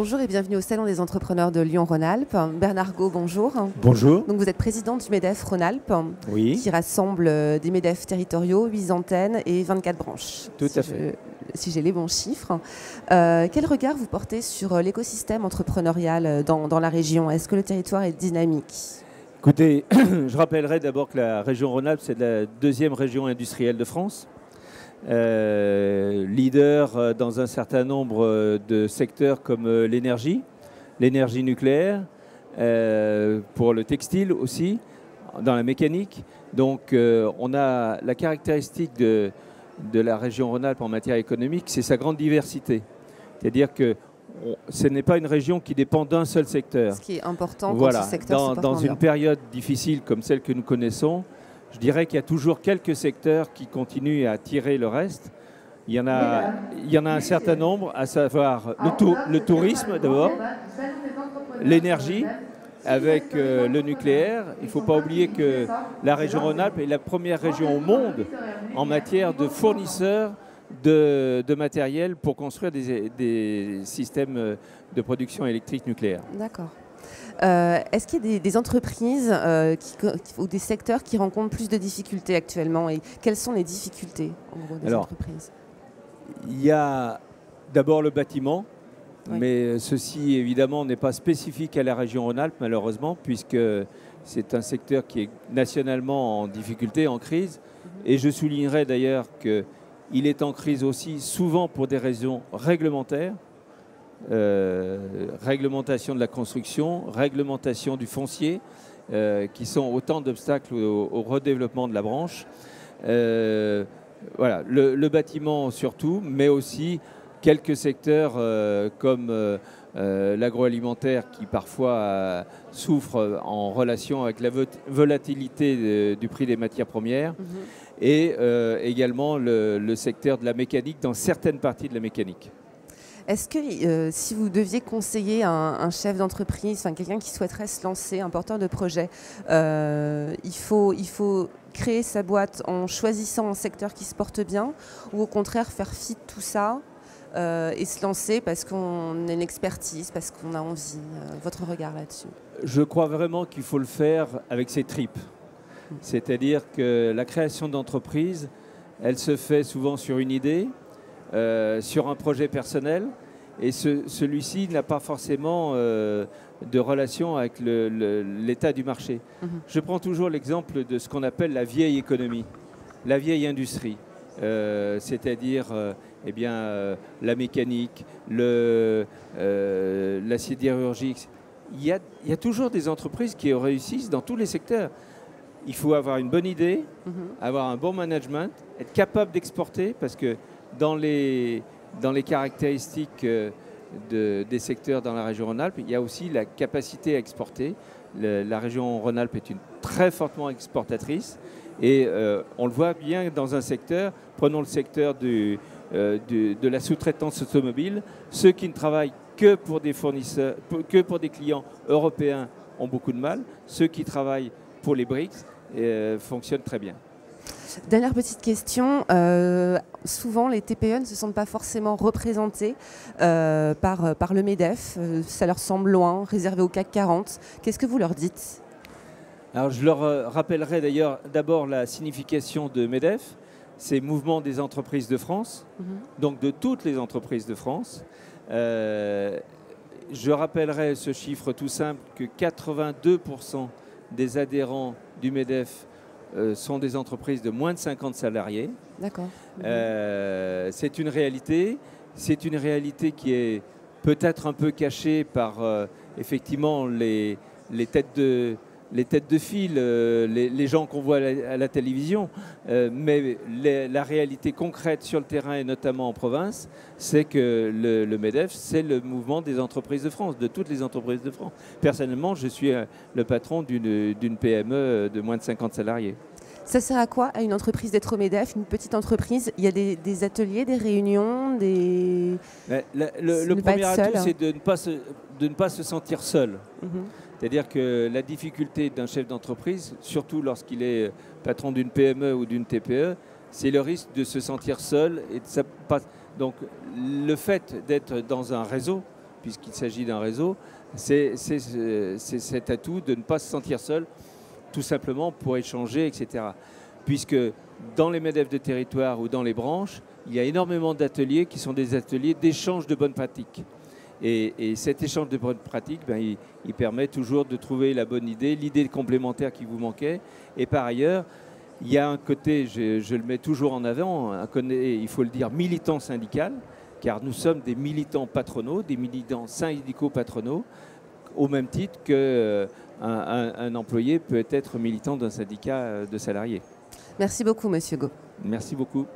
Bonjour et bienvenue au Salon des entrepreneurs de Lyon-Rhône-Alpes. Bernard Gault, bonjour. Bonjour. Donc vous êtes président du MEDEF Rhône-Alpes, Oui. qui rassemble des MEDEF territoriaux, 8 antennes et 24 branches. Tout à fait. Si j'ai les bons chiffres. Quel regard vous portez sur l'écosystème entrepreneurial dans la région? Est-ce que le territoire est dynamique? Écoutez, je rappellerai d'abord que la région Rhône-Alpes, c'est la deuxième région industrielle de France. Leader dans un certain nombre de secteurs comme l'énergie nucléaire, pour le textile aussi, dans la mécanique. Donc on a la caractéristique de la région Rhône-Alpes en matière économique, c'est sa grande diversité. C'est-à-dire que ce n'est pas une région qui dépend d'un seul secteur. Ce qui est important voilà. Quand ce secteur se porte dans en une bien. période difficile comme celle que nous connaissons, je dirais qu'il y a toujours quelques secteurs qui continuent à tirer le reste. Il y en a un certain nombre, à savoir le tourisme d'abord, l'énergie avec le nucléaire. Il ne faut pas oublier que la région Rhône-Alpes est la première région au monde en matière de fournisseurs de matériel pour construire des systèmes de production électrique nucléaire. D'accord. Est-ce qu'il y a des entreprises ou des secteurs qui rencontrent plus de difficultés actuellement, et quelles sont les difficultés en gros, des entreprises? Il y a d'abord le bâtiment, oui. Mais ceci évidemment n'est pas spécifique à la région Rhône-Alpes malheureusement, puisque c'est un secteur qui est nationalement en difficulté, en crise. Et je soulignerai d'ailleurs qu'il est en crise aussi souvent pour des raisons réglementaires. Réglementation de la construction, réglementation du foncier, qui sont autant d'obstacles au redéveloppement de la branche. Voilà, le bâtiment surtout, mais aussi quelques secteurs comme l'agroalimentaire qui parfois souffre en relation avec la volatilité du prix des matières premières, et également le secteur de la mécanique dans certaines parties de la mécanique. Est-ce que si vous deviez conseiller un chef d'entreprise, quelqu'un qui souhaiterait se lancer, un porteur de projet, il faut créer sa boîte en choisissant un secteur qui se porte bien, ou au contraire faire fi de tout ça et se lancer parce qu'on a une expertise, parce qu'on a envie? Votre regard là-dessus? Je crois vraiment qu'il faut le faire avec ses tripes. C'est-à-dire que la création d'entreprise, elle se fait souvent sur une idée, sur un projet personnel, et celui-ci n'a pas forcément de relation avec l'état du marché. Je prends toujours l'exemple de ce qu'on appelle la vieille économie, la vieille industrie, c'est-à-dire la mécanique, la sidérurgie. Il y a toujours des entreprises qui réussissent dans tous les secteurs. Il faut avoir une bonne idée, avoir un bon management, être capable d'exporter, parce que dans les caractéristiques des secteurs dans la région Rhône-Alpes, il y a aussi la capacité à exporter. La région Rhône-Alpes est très fortement exportatrice, et on le voit bien dans un secteur. Prenons le secteur de la sous-traitance automobile. Ceux qui ne travaillent que pour des fournisseurs, que pour des clients européens ont beaucoup de mal. Ceux qui travaillent pour les BRICS fonctionnent très bien. Dernière petite question, souvent les TPE ne se sentent pas forcément représentés par le MEDEF, ça leur semble loin, réservé au CAC 40. Qu'est-ce que vous leur dites? Alors je leur rappellerai d'ailleurs d'abord la signification de MEDEF, c'est Mouvement des entreprises de France, donc de toutes les entreprises de France. Je rappellerai ce chiffre tout simple, que 82% des adhérents du MEDEF sont des entreprises de moins de 50 salariés. D'accord. C'est une réalité qui est peut-être un peu cachée par effectivement les têtes de file, les gens qu'on voit à la télévision, mais la réalité concrète sur le terrain, et notamment en province, c'est que le MEDEF, c'est le mouvement des entreprises de France, de toutes les entreprises de France. Personnellement, je suis le patron d'une PME de moins de 50 salariés. Ça sert à quoi à une entreprise d'être au MEDEF, une petite entreprise? Il y a des ateliers, des réunions, Le premier atout, c'est de ne pas se sentir seul. C'est-à-dire que la difficulté d'un chef d'entreprise, surtout lorsqu'il est patron d'une PME ou d'une TPE, c'est le risque de se sentir seul. Donc le fait d'être dans un réseau, puisqu'il s'agit d'un réseau, c'est cet atout de ne pas se sentir seul, tout simplement pour échanger, etc. Puisque dans les MEDEF de territoire ou dans les branches, il y a énormément d'ateliers qui sont des ateliers d'échange de bonnes pratiques. Et cet échange de bonnes pratiques, il permet toujours de trouver la bonne idée, l'idée complémentaire qui vous manquait. Et par ailleurs, il y a un côté, je le mets toujours en avant, il faut le dire, militant syndical, car nous sommes des militants patronaux, des militants syndicaux patronaux, au même titre qu'un employé peut être militant d'un syndicat de salariés. Merci beaucoup, Monsieur Gault. Merci beaucoup.